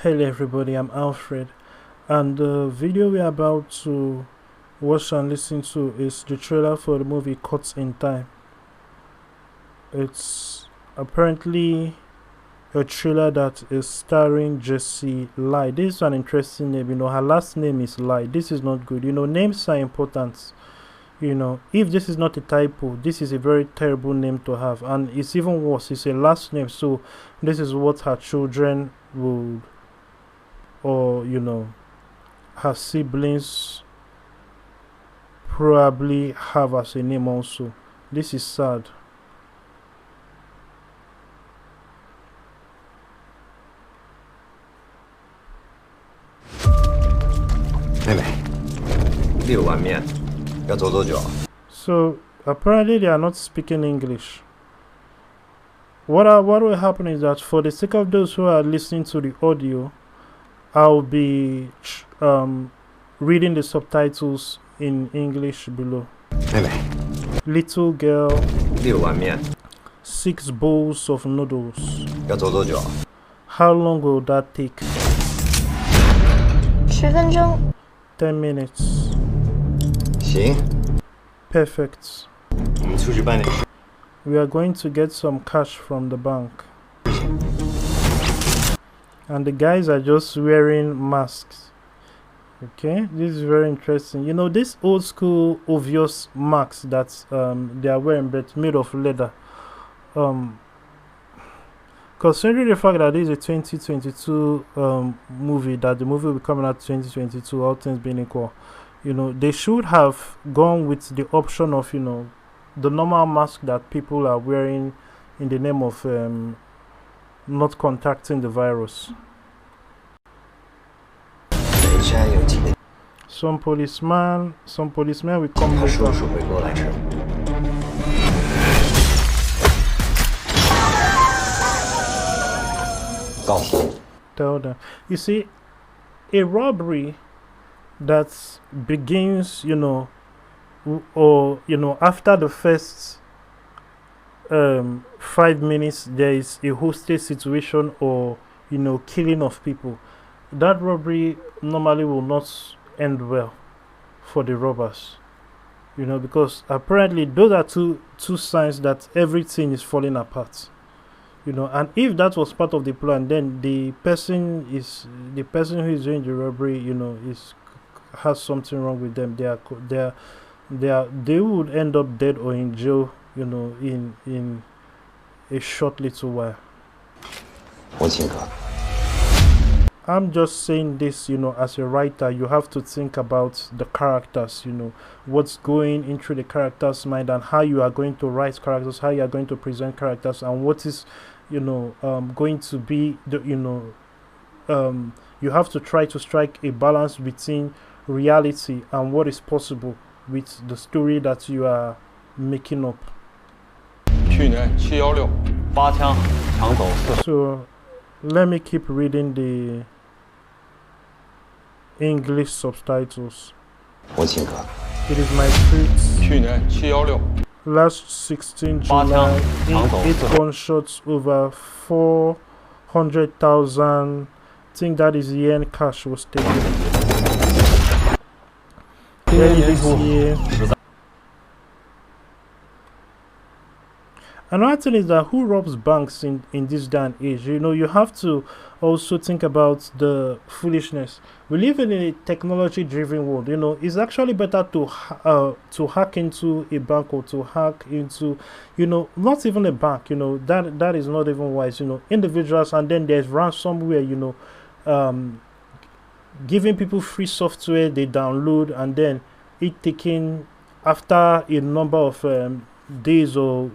Hello everybody, I'm Alfred, and the video we're about to watch and listen to is the trailer for the movie Caught in Time. It's apparently a trailer that is starring Jessie Lai. This is an interesting name, her last name is Lai. This is not good, names are important. If this is not a typo, this is a very terrible name to have, and it's even worse, it's a last name, so this is what her children would, or her siblings probably have as a name also. This is sad. So apparently they are not speaking English. What will happen is that, for the sake of those who are listening to the audio, I'll be reading the subtitles in English below. Little girl, 6 bowls of noodles. How long will that take? 10分钟。 10 minutes. 行， Perfect. 我们出去办点事。 We are going to get some cash from the bank. And the guys are just wearing masks. Okay, this is very interesting. This old school obvious masks that they are wearing, but made of leather. Considering the fact that this is a 2022 movie, that the movie will be coming out 2022, all things being equal, they should have gone with the option of the normal mask that people are wearing in the name of not contacting the virus. Some policemen will come later. Tell them. You see, a robbery that begins, after the first 5 minutes, there is a hostage situation or killing of people. That robbery normally will not end well for the robbers, because apparently those are two signs that everything is falling apart. And if that was part of the plan, then the person who is doing the robbery, has something wrong with them. They would end up dead or in jail, in a short little while. I'm just saying this, as a writer, you have to think about the characters, what's going into the character's mind, and how you are going to write characters, how you are going to present characters, and what is going to be the you have to try to strike a balance between reality and what is possible with the story that you are making up. So let me keep reading the English subtitles. It is my treat. Last 16 July, 8 gunshots, over 400,000. I think that is yen cash was taken. Early this year. Another thing is that who robs banks in this day and age? You have to also think about the foolishness. We live in a technology-driven world. It's actually better to hack into a bank, or to hack into, not even a bank. That is not even wise. Individuals, and then there's ransomware. Giving people free software they download, and then it taking after a number of days or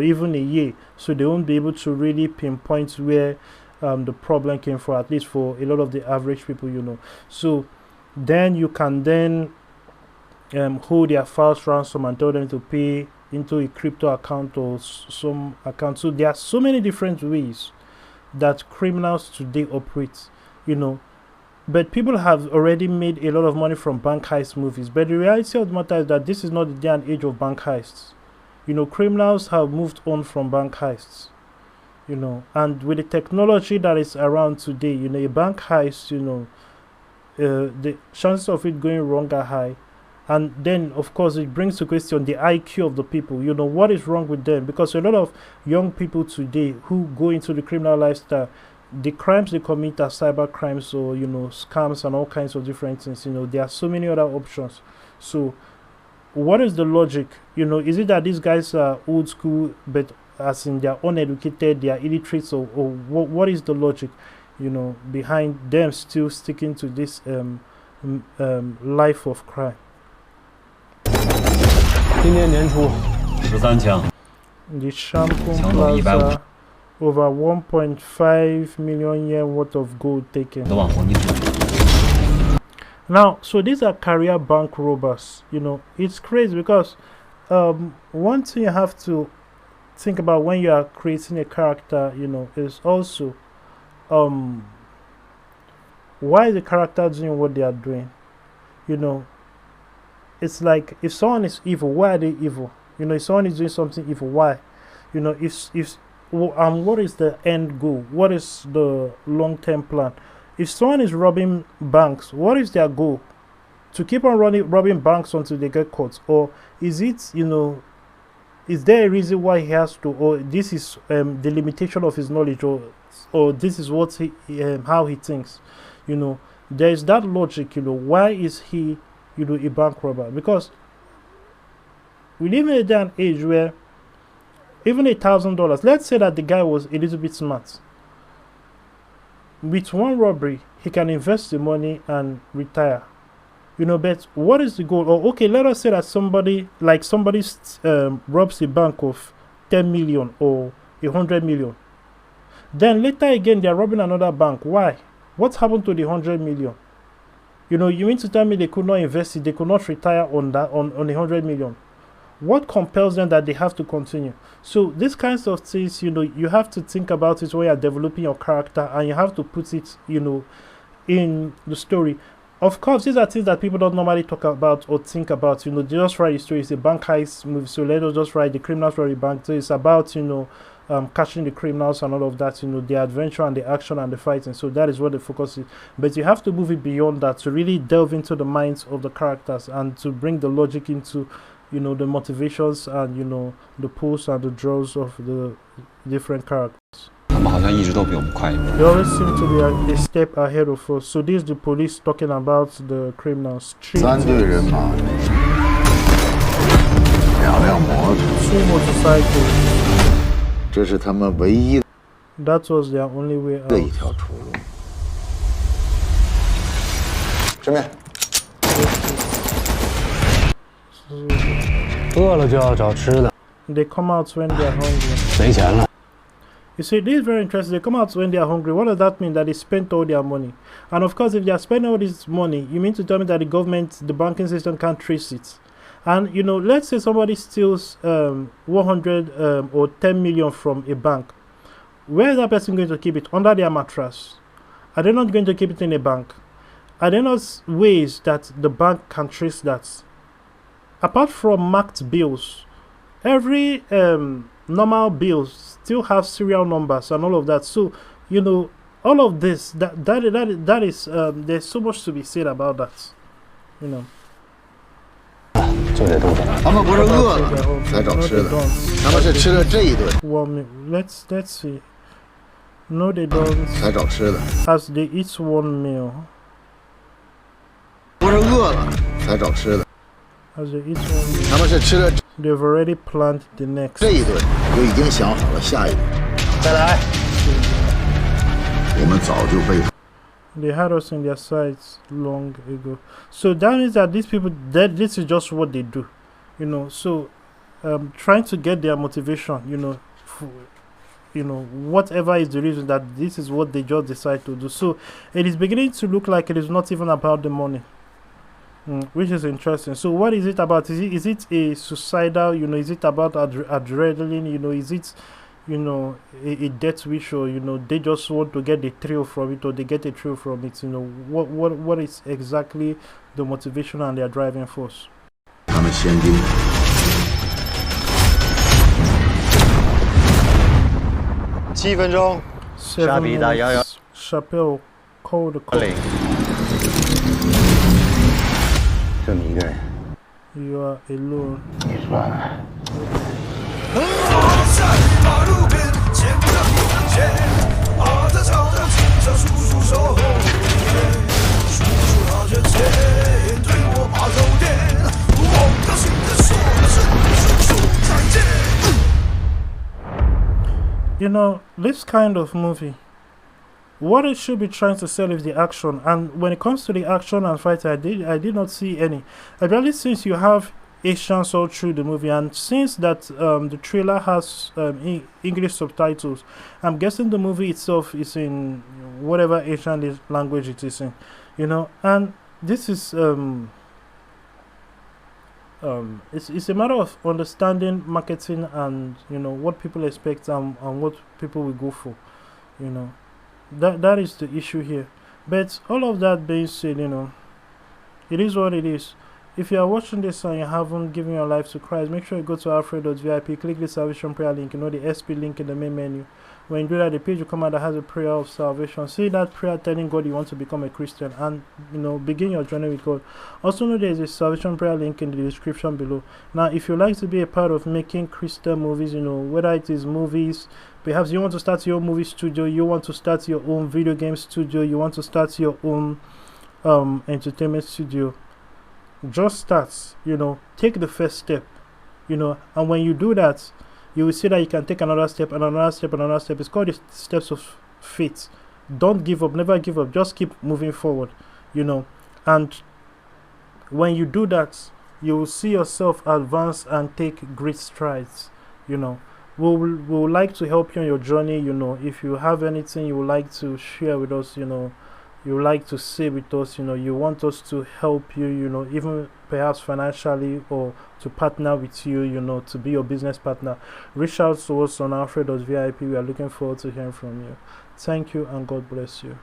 even a year, so they won't be able to really pinpoint where the problem came from, at least for a lot of the average people. So then you can hold their files ransom and tell them to pay into a crypto account or some account. So there are so many different ways that criminals today operate, but people have already made a lot of money from bank heist movies. But the reality of the matter is that this is not the day and age of bank heists. Criminals have moved on from bank heists. you know. And with the technology that is around today, you know, a bank heist, you know, the chances of it going wrong are high. And then of course it brings to question the IQ of the people, you know, what is wrong with them, because a lot of young people today who go into the criminal lifestyle, the crimes they commit are cyber crimes, or you know, scams and all kinds of different things. You know, there are so many other options. So what is the logic? You know, is it that these guys are old school, but as in they are uneducated, they are illiterates, or what is the logic, you know, behind them still sticking to this life of crime? 今年年初13枪， The Shampoo 抢走150 Plaza, over 1.5 million yen worth of gold taken. 都往黄金市场。 Now, so these are career bank robbers. You know, it's crazy because one thing you have to think about when you are creating a character, you know, is also why the character doing what they are doing. You know, it's like if someone is evil, why are they evil? You know, if someone is doing something evil, why? You know, if what is the end goal? What is the long-term plan? If someone is robbing banks, what is their goal? To keep on robbing banks until they get caught? Or is it, you know, is there a reason why he has to, or this is the limitation of his knowledge, or this is what he how he thinks? You know, there is that logic. You know, why is he, you know, a bank robber? Because we live in a day and age where even $1,000, let's say that the guy was a little bit smart, with one robbery he can invest the money and retire. You know, but what is the goal? Or okay, let us say that somebody robs a bank of 10 million or 100 million. Then later again they are robbing another bank. Why? What happened to the 100 million? You know, you mean to tell me they could not invest it, they could not retire on that, on 100 million? What compels them that they have to continue? So these kinds of things, you know, you have to think about it when you're developing your character, and you have to put it, you know, in the story. Of course, these are things that people don't normally talk about or think about. You know, they just write the story. It's a bank heist movie, so let us just write the criminals rob a bank. So it's about, you know, catching the criminals and all of that, you know, the adventure and the action and the fighting. So that is what the focus is. But you have to move it beyond that to really delve into the minds of the characters and to bring the logic into, you know, the motivations and, you know, the pulls and the draws of the different characters. 他们好像一直都比我们快一步。 They always seem to be a step ahead of us. So this is the police talking about the criminals. 3队人马，2辆摩托， 2 motorcycles. 这是他们唯一 That was their only way 的 out. 一条出路。吃面。 饿了就要找吃的， They come out when they are hungry. 没钱了。 You see, this is very interesting. They come out when they are hungry. What does that mean? That they spent all their money. And of course, if they are spending all this money, you mean to tell me that the government, the banking system can't trace it? And, you know, let's say somebody steals 100 or 10 million from a bank. Where is that person going to keep it? Under their mattress? Are they not going to keep it in a bank? Are there not ways that the bank can trace that? Apart from marked bills, every normal bills still have serial numbers and all of that. So, you know, all of this, that is there's so much to be said about that, you know. 就得动手。他们不是饿了才找吃的，他们是吃了这一顿 One meal. Let's see. No, they don't. 才找吃的， As they eat one meal. 不是饿了才找吃的， As they eat one meal. 他们是吃了 They've already planned the next. 这一顿，就已经想好了下一顿。再来。我们早就被 They had us in their sights long ago. So that means that these people, that this is just what they do, you know. So trying to get their motivation, you know, you know, whatever is the reason that this is what they just decide to do. So it is beginning to look like it is not even about the money, which is interesting. So what is it about? Is it a suicidal, you know, is it about adrenaline, you know, is it, you know, a death wish, or, you know, they just want to get the thrill from it, or they get a thrill from it, you know, what is exactly the motivation and their driving force? 他们先进。7分钟。 7 沙皮打摇摇 minutes. Chappelle called the call. 领。就你一个人， You are alone. 你算了。 You know, this kind of movie, what it should be trying to sell is the action. And when it comes to the action and fight, I did not see any. Especially since you have Asians all through the movie, and since that the trailer has English subtitles, I'm guessing the movie itself is in whatever Asian language it is in, you know. And this is it's a matter of understanding marketing and, you know, what people expect and what people will go for, you know. That is the issue here. But all of that being said, you know, it is what it is. If you are watching this and you haven't given your life to Christ, make sure you go to Alfred.vip, click the salvation prayer link, you know, the SP link in the main menu. When you do that, the page will come out that has a prayer of salvation. Say that prayer telling God you want to become a Christian and, you know, begin your journey with God. Also know there is a salvation prayer link in the description below. Now, if you like to be a part of making Christian movies, you know, whether it is movies, perhaps you want to start your own movie studio, you want to start your own video game studio, you want to start your own entertainment studio, just start, you know, take the first step, you know, and when you do that, you will see that you can take another step and another step and another step. It's called the steps of faith. Don't give up, never give up, just keep moving forward, you know. And when you do that, you will see yourself advance and take great strides, you know. We would like to help you on your journey, you know. If you have anything you would like to share with us, you know, you would like to say with us, you know, you want us to help you, you know, even perhaps financially or to partner with you, you know, to be your business partner, reach out to us on Alfred.vip. We are looking forward to hearing from you. Thank you and God bless you.